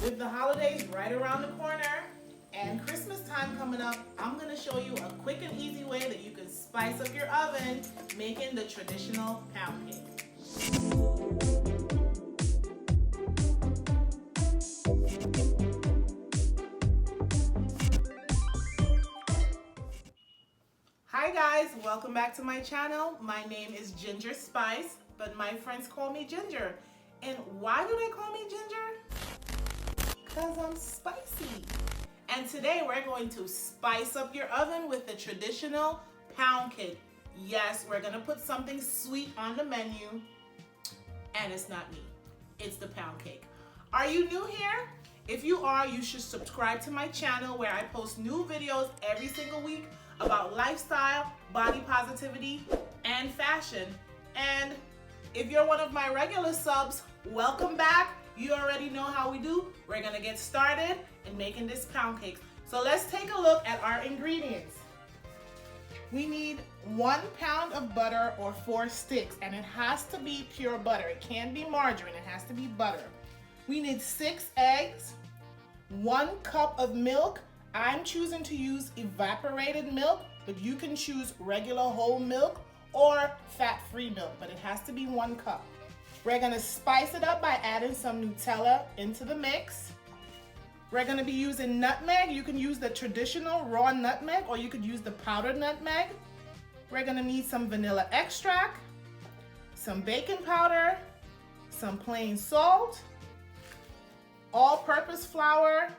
With the holidays right around the corner and Christmas time coming up, I'm going to show you a quick and easy way that you can spice up your oven making the traditional pound cake. Hi guys, welcome back to my channel. My name is Ginger Spice, but my friends call me Ginger. And why do they call me Ginger? Because I'm spicy. And today we're going to spice up your oven with the traditional pound cake. Yes, we're gonna put something sweet on the menu, and it's not me, it's the pound cake. Are you new here? If you are, you should subscribe to my channel where I post new videos every single week about lifestyle, body positivity, and fashion. And if you're one of my regular subs, welcome back. You already know how we do. We're gonna get started in making this pound cake. So let's take a look at our ingredients. We need 1 pound of butter or 4 sticks, and it has to be pure butter. It can't be margarine, it has to be butter. We need 6 eggs, 1 cup of milk. I'm choosing to use evaporated milk, but you can choose regular whole milk or fat-free milk, but it has to be 1 cup. We're gonna spice it up by adding some Nutella into the mix. We're gonna be using nutmeg. You can use the traditional raw nutmeg or you could use the powdered nutmeg. We're gonna need some vanilla extract, some baking powder, some plain salt, all-purpose flour,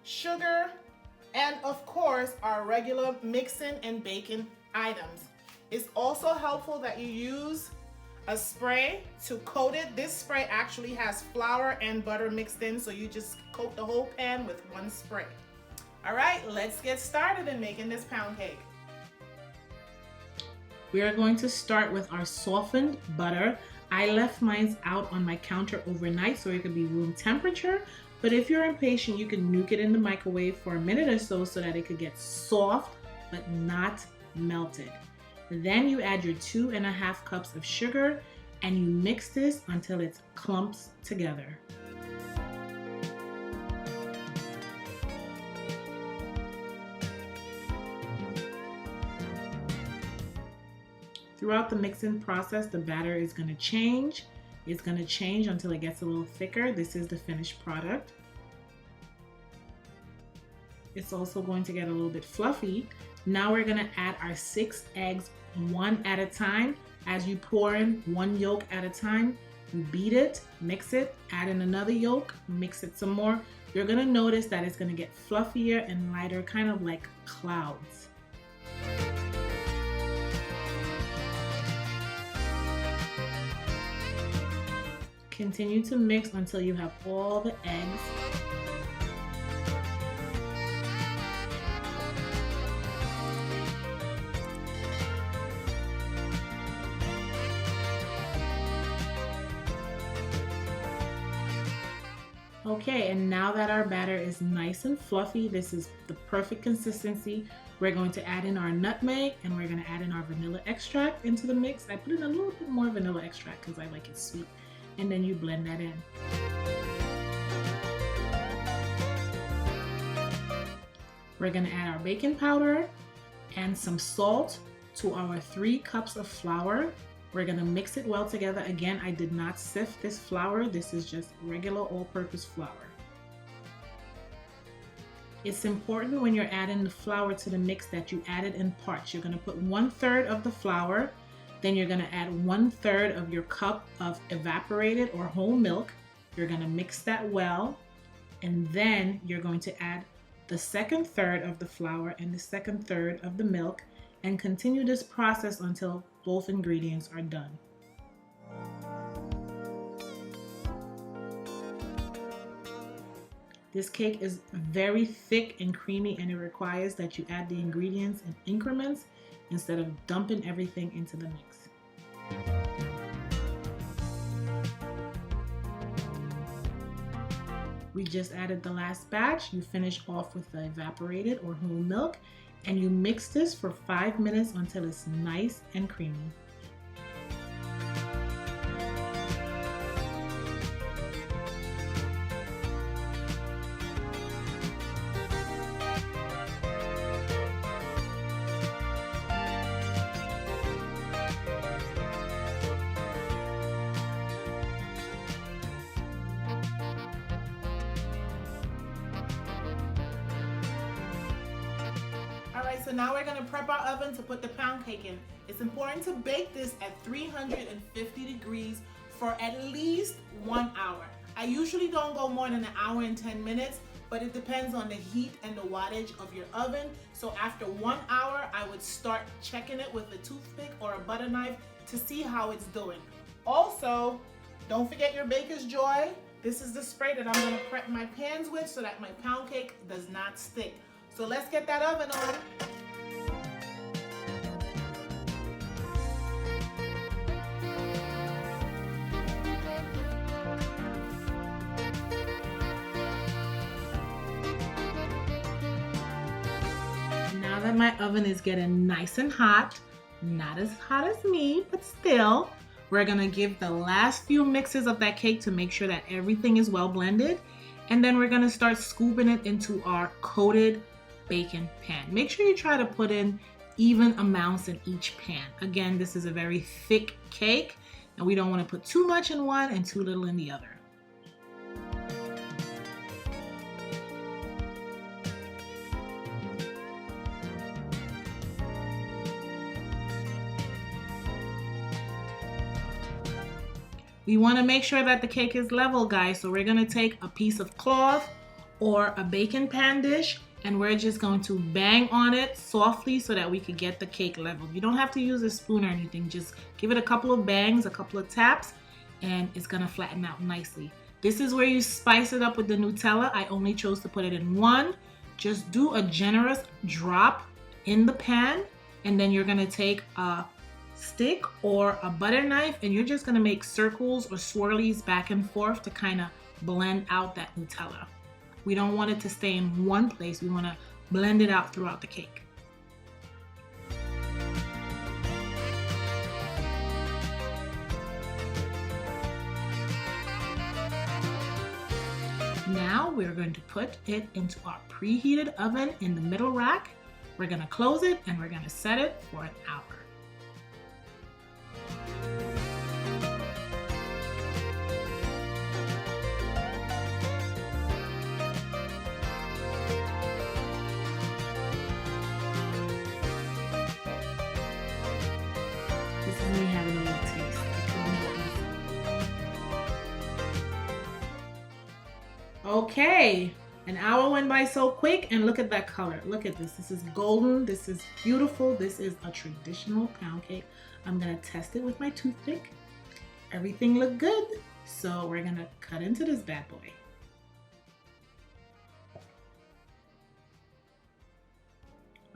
sugar, and of course our regular mixing and baking items. It's also helpful that you use a spray to coat it. This spray actually has flour and butter mixed in, so you just coat the whole pan with 1 spray. All right, let's get started in making this pound cake. We are going to start with our softened butter. I left mine out on my counter overnight so it could be room temperature, but if you're impatient, you can nuke it in the microwave for a minute or so that it could get soft but not melted. Then you add your 2½ cups of sugar and you mix this until it clumps together. Throughout the mixing process, the batter is going to change. It's going to change until it gets a little thicker. This is the finished product. It's also going to get a little bit fluffy. Now we're going to add our 6 eggs 1 at a time. As you pour in 1 yolk at a time, you beat it, mix it, add in another yolk, mix it some more. You're going to notice that it's going to get fluffier and lighter, kind of like clouds. Continue to mix until you have all the eggs. Okay, and now that our batter is nice and fluffy, this is the perfect consistency. We're going to add in our nutmeg and we're going to add in our vanilla extract into the mix. I put in a little bit more vanilla extract because I like it sweet. And then you blend that in. We're going to add our baking powder and some salt to our 3 cups of flour. We're going to mix it well together. Again, I did not sift this flour. This is just regular all-purpose flour. It's important when you're adding the flour to the mix that you add it in parts. You're going to put 1/3 of the flour, then you're going to add 1/3 of your cup of evaporated or whole milk. You're going to mix that well, and then you're going to add the 2nd third of the flour and the 2nd third of the milk, and continue this process until both ingredients are done. This cake is very thick and creamy, and it requires that you add the ingredients in increments instead of dumping everything into the mix. We just added the last batch. You finish off with the evaporated or whole milk, and you mix this for 5 minutes until it's nice and creamy. so now we're gonna prep our oven to put the pound cake in. It's important to bake this at 350 degrees for at least 1 hour. I usually don't go more than 1 hour and 10 minutes, but it depends on the heat and the wattage of your oven. So after 1 hour, I would start checking it with a toothpick or a butter knife to see how it's doing. Also, don't forget your Baker's Joy. This is the spray that I'm gonna prep my pans with so that my pound cake does not stick. So let's get that oven on. Now that my oven is getting nice and hot, not as hot as me, but still, we're gonna give the last few mixes of that cake to make sure that everything is well blended. And then we're gonna start scooping it into our coated baking pan. Make sure you try to put in even amounts in each pan. Again, this is a very thick cake and we don't wanna put too much in one and too little in the other. We want to make sure that the cake is level, guys. So we're going to take a piece of cloth or a baking pan dish and we're just going to bang on it softly so that we can get the cake level. You don't have to use a spoon or anything. Just give it a couple of bangs, a couple of taps, and it's going to flatten out nicely. This is where you spice it up with the Nutella. I only chose to put it in one. Just do a generous drop in the pan and then you're going to take a stick or a butter knife and you're just going to make circles or swirlies back and forth to kind of blend out that Nutella. We don't want it to stay in one place. We want to blend it out throughout the cake. Now we're going to put it into our preheated oven in the middle rack. We're going to close it and we're going to set it for an hour. This is me having a little taste. Okay, an hour went by so quick and look at that color. Look at this. This is golden. This is beautiful. This is a traditional pound cake. I'm gonna test it with my toothpick. Everything looked good. So we're gonna cut into this bad boy.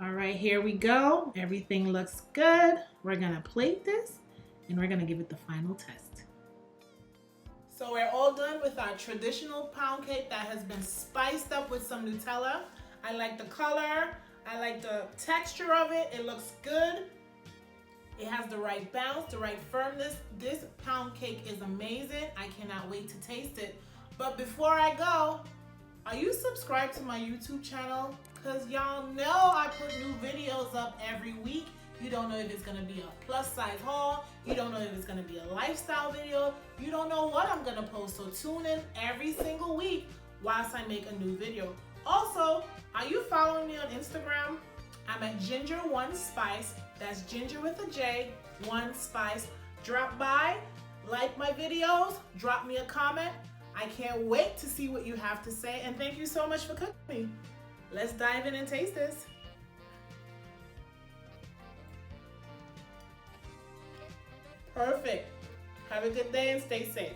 All right, here we go. Everything looks good. We're gonna plate this and we're gonna give it the final test. So we're all done with our traditional pound cake that has been spiced up with some Nutella. I like the color. I like the texture of it. It looks good. It has the right bounce, the right firmness. This pound cake is amazing. I cannot wait to taste it. But before I go, are you subscribed to my YouTube channel? Because y'all know I put new videos up every week. You don't know if it's gonna be a plus size haul. You don't know if it's gonna be a lifestyle video. You don't know what I'm gonna post. So tune in every single week whilst I make a new video. Also, are you following me on Instagram? I'm at Ginger1Spice. That's Ginger with a J, 1 Spice. Drop by, like my videos, drop me a comment. I can't wait to see what you have to say. And thank you so much for cooking me. Let's dive in and taste this. Perfect. Have a good day and stay safe.